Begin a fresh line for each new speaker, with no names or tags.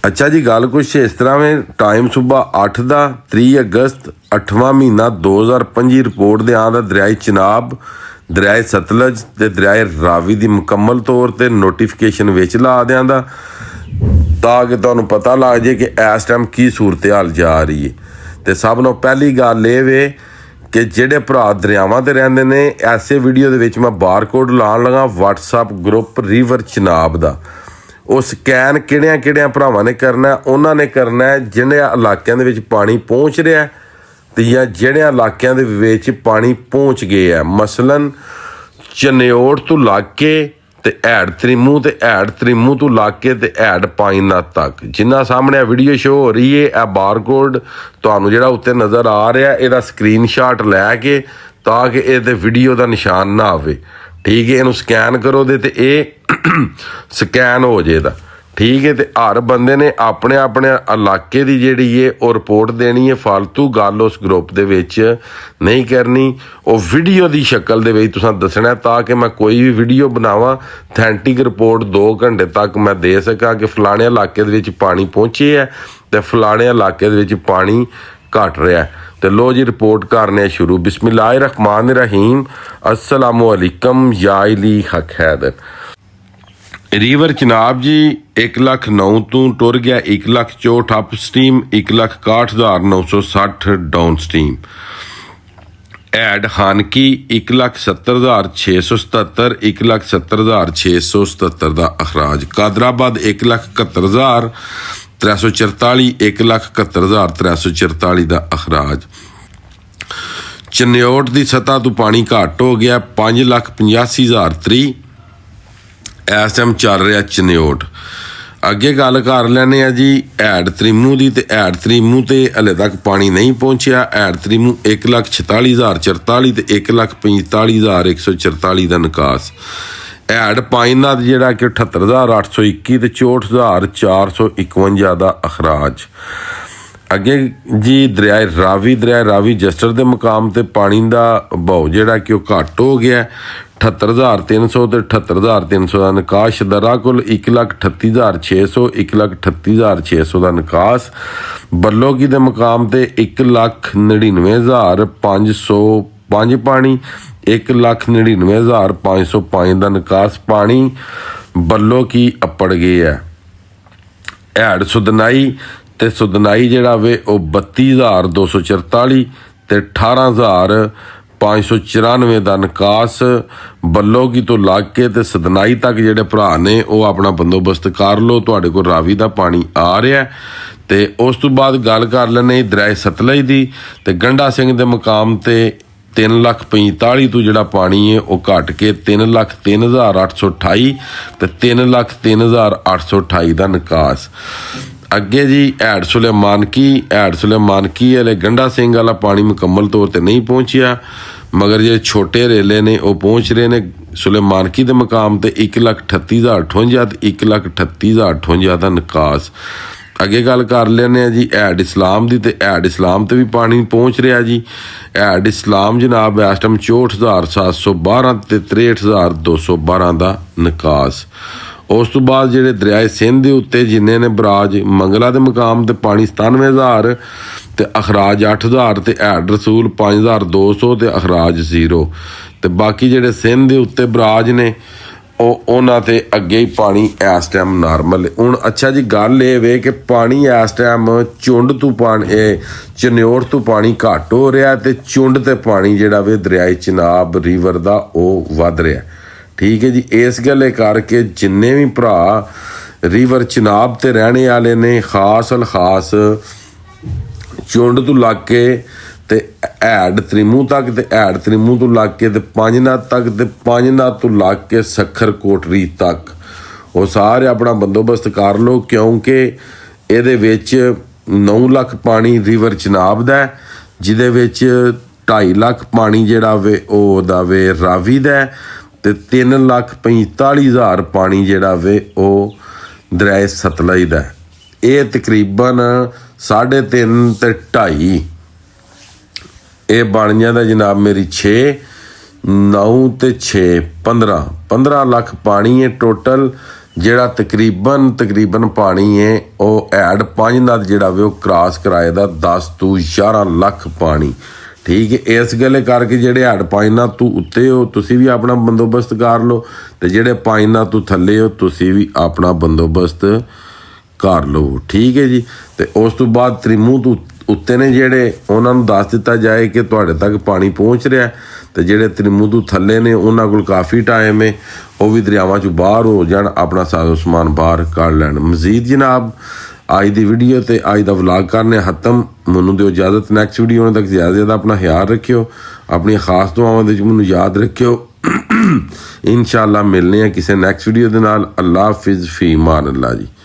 अच्छा जी, गल कुछ इस तरह में टाइम सुबह 8 का 30 अगस्त 8वां महीना 2025 रिपोर्ट दे आंदा दरियाए चिनाब, दरियाए सतलज ते दरियाए रावी की मुकम्मल तौर पर नोटिफिकेशन विच ला देंदा ताकि तुहानूं पता लग जाए कि इस टाइम की सूरत हाल जा रही है। तो सब नों पहली गल ये वे कि ਜਿਹੜੇ ਭਰਾ ਦਰਿਆਵਾਂ ਤੇ ਰਹਿੰਦੇ ਨੇ ਐਸੇ ਵੀਡੀਓ ਦੇ ਵਿੱਚ ਮੈਂ ਬਾਰਕੋਡ ਲਾਉਣ ਲਗਾ WhatsApp ਗਰੁੱਪ ਰਿਵਰ ਚਨਾਬ ਦਾ। ਉਹ ਸਕੈਨ ਕਿਹੜਿਆਂ ਭਰਾਵਾਂ ਨੇ ਕਰਨਾ, ਉਹਨਾਂ ਨੇ ਕਰਨਾ ਜਿਹੜੇ ਇਲਾਕਿਆਂ ਦੇ ਵਿੱਚ ਪਾਣੀ ਪਹੁੰਚ ਰਿਹਾ ਤੇ ਜਾਂ ਜਿਹੜੇ ਇਲਾਕਿਆਂ ਦੇ ਵਿੱਚ ਪਾਣੀ ਪਹੁੰਚ ਗਏ ਆ। ਮਸਲਨ ਚਨਿਓੜ ਤੋਂ ਲੱਗ ਕੇ ਤੇ ਐਡ ਤ੍ਰਿਮੂ ਤੇ ਐਡ ਤ੍ਰਿਮੂ ਤੋਂ ਲੱਗ ਕੇ ਤੇ ਐਡ ਪਾਈਨਾਥ ਤੱਕ ਜਿੰਨਾ ਸਾਹਮਣੇ ਵੀਡੀਓ ਸ਼ੋ ਹੋ ਰਹੀ ਹੈ। ਇਹ ਬਾਰਕੋਡ ਤੁਹਾਨੂੰ ਜਿਹੜਾ ਉੱਤੇ ਨਜ਼ਰ ਆ ਰਿਹਾ ਇਹਦਾ ਸਕਰੀਨਸ਼ਾਟ ਲੈ ਕੇ ਤਾਂ ਕਿ ਇਹਦੇ ਵੀਡੀਓ ਦਾ ਨਿਸ਼ਾਨ ਨਾ ਆਵੇ। ਠੀਕ ਹੈ, ਇਹਨੂੰ ਸਕੈਨ ਕਰੋ ਦੇ ਤੇ ਇਹ ਸਕੈਨ ਹੋ ਜਾਏਦਾ। ठीक है, तो हर बंदे ने अपने अपने इलाके की जिहड़ी है वो रिपोर्ट देनी है। फालतू गल उस ग्रुप दे विच नहीं करनी, वो वीडियो की शक्ल दे विच तुसां दसना ताकि मैं कोई भी वीडियो बनावां ऑथेंटिक रिपोर्ट 2 घंटे तक मैं दे सकां कि फलाने इलाके दे विच पानी पहुंचे है तो फलाने इलाके दे विच पानी घट रहा है। तो लो जी रिपोर्ट करने शुरू। बिस्मिल्लाहिर्रहमानिर्रहीम। अस्सलामु अलैकुम या अली हक हैदर। रिवर चिनाब जी 1,09,000 तो टुर गया 1,64,000 अप स्ट्रीम, 1,61,960 डाउन स्ट्रीम। ऐड हानकी 1,70,677, 1,70,677 का अखराज। कादराबाद 1,71,344, 1,71,344 का अखराज। चन्योट की सतह तो पानी घट हो गया 5,85,030 इस टाइम चल रहा चन्योट। अगे गल कर लैने जी ऐड तरीमू की। तो ऐड तरीमू तो हले तक पानी नहीं पहुंचा। ऐड तरीमू 1,46,044 तो 1,45,144 का निकास। ऐड पाइनाथ जिहड़ा कि 78,821 तो 64,451 का अखराज। अगे जी दरियाए रावी जस्टर के मुकाम पर पानी का बहाव जिहड़ा कि घट हो गया 78,300 तो 78,300 का निकास। दरा कुल 1,38,600, 1,38,600 का निकास। बल्लोगी के मुकाम पर 1,99,505 पानी, 1,99,505 का निकास पानी बल्लो की अप्पड़ गए है। ऐड सुदनाई तो सुदनाई जिहड़ा वे वो 32,244 तो 18,594 का निकास। बल्लोगी तो लग के तो सदनाई तक जिहड़े भरा ने वो अपना बंदोबस्त कर लो, तुहाडे कोल रावी का पानी आ रहा है। तो उस तो बाद गल कर लैने दरियाए सतलज की। तो गंडा सिंह के मुकाम ते 3,45,000 तो जिहड़ा पानी है वो घट के 3,03,828 तो 3,03,828 का निकास। अगे जी ऐड सुलेमानकी हले गंडा सिंह वाला पानी मुकम्मल तौर पर नहीं पहुंचा, मगर जो छोटे रेले ने वो पहुँच रहे हैं। सुलेमानकी के मुकाम पर 1,38,058 तो 1,38,058 का निकास। अगे गल कर लेने जी ऐड इस्लाम की। तो ऐड इस्लाम तो भी पानी पहुँच रहा जी। ऐड इस्लाम जनाब इस टाइम 64,712 तो 63,212 का निकास। उस तो बाद जिहड़े दरियाए सिंध के उत्ते जिन्ने ने बराज मंगला के मुकाम ते पानी 97,000 तो अखराज 8,000 तो ऐड रसूल 5,200 तो अखराज 0। तो बाकी जिहड़े सिंध के उत्ते बराज ने उन्हां ते अगे ही पानी इस टाइम नॉर्मल है हुण। अच्छा जी गल ये वे कि पानी इस टाइम चुंड तो पानी चन्योट तो पानी घट हो रहा है तो चुंड ते पानी जिहड़ा वे दरियाए चिनाब रिवर का वो वध रहा है। ठीक है जी, इस गल्ले करके जिन्ने भी भरा रिवर चिनाब ते रहने वाले ने खास चुंड तो लग के ते ऐड तरीमू तक ते ऐड तरीमू तो लग के ते पंजनाथ तक ते पंजनाथ तो लग के सखर कोटरी तक वो सारे अपना बंदोबस्त कर लो, क्योंकि ये 9 लाख पानी रिवर चिनाब दा है, जिहदे विच 2.5 लाख पानी जिहड़ा वे ओहदा वे रावी दा है ते 3,45,000 पानी जिहड़ा वे वो दरियाए सतलज दा है। ये तकरीबन 3.5 ते 2.5 ये बन जाता जनाब मेरी 6, 9 ते 6 15 लाख पानी है टोटल ਜਿਹੜਾ ਤਕਰੀਬਨ ਪਾਣੀ ਹੈ ਉਹ ਐਡ 5 ਨਾਲ ਜਿਹੜਾ ਵੇ ਉਹ ਕ੍ਰਾਸ ਕਰਾਏ ਦਾ 10 ਤੋਂ 11 ਲੱਖ ਪਾਣੀ। ਠੀਕ ਹੈ, ਇਸ ਗੱਲੇ ਕਰਕੇ ਜਿਹੜੇ ਹੈਡ 5 ਨਾਲ ਤੂੰ ਉੱਤੇ ਹੋ ਤੁਸੀਂ ਵੀ ਆਪਣਾ ਬੰਦੋਬਸਤ ਕਰ ਲਓ, ਤੇ ਜਿਹੜੇ 5 ਨਾਲ ਤੂੰ ਥੱਲੇ ਹੋ ਤੁਸੀਂ ਵੀ ਆਪਣਾ ਬੰਦੋਬਸਤ ਕਰ ਲਓ। ਠੀਕ ਹੈ ਜੀ। ਤੇ ਉਸ ਤੋਂ ਬਾਅਦ ਤ੍ਰਿਮੂ ਤੋਂ ਉੱਤੇ ਨੇ ਜਿਹੜੇ ਉਹਨਾਂ ਨੂੰ ਦੱਸ ਦਿੱਤਾ ਜਾਏ ਕਿ ਤੁਹਾਡੇ ਤੱਕ ਪਾਣੀ ਪਹੁੰਚ ਰਿਹਾ, ਤੇ ਜਿਹੜੇ ਤ੍ਰਿਮੂ ਤੋਂ ਥੱਲੇ ਨੇ ਉਹਨਾਂ ਕੋਲ ਕਾਫੀ ਟਾਈਮ ਹੈ, ਉਹ ਵੀ ਦਰਿਆਵਾਂ 'ਚੋਂ ਬਾਹਰ ਹੋ ਜਾਣ, ਆਪਣਾ ਸਾਜ਼ੋ ਸਮਾਨ ਬਾਹਰ ਕੱਢ ਲੈਣ। ਮਜ਼ੀਦ ਜਨਾਬ ਅੱਜ ਦੀ ਵੀਡੀਓ ਤੇ ਅੱਜ ਦਾ ਵਲੌਗ ਕਰਨੇ ਖਤਮ। ਮੈਨੂੰ ਦਿਓ ਇਜਾਜ਼ਤ, ਨੈਕਸਟ ਵੀਡੀਓ ਆਉਣ ਤੱਕ ਜ਼ਿਆਦਾ ਆਪਣਾ ਖਿਆਲ ਰੱਖਿਓ, ਆਪਣੀਆਂ ਖਾਸ ਦੁਆਵਾਂ ਦੇ ਵਿੱਚ ਮੈਨੂੰ ਯਾਦ ਰੱਖਿਓ। ਇਨਸ਼ਾਅੱਲਾ ਮਿਲਨੇ ਆ ਕਿਸੇ ਨੈਕਸਟ ਵੀਡੀਓ ਦੇ ਨਾਲ। ਅੱਲਾ ਹਾਫਿਜ਼, ਫੀ ਮਾਨ ਅੱਲਾ ਜੀ।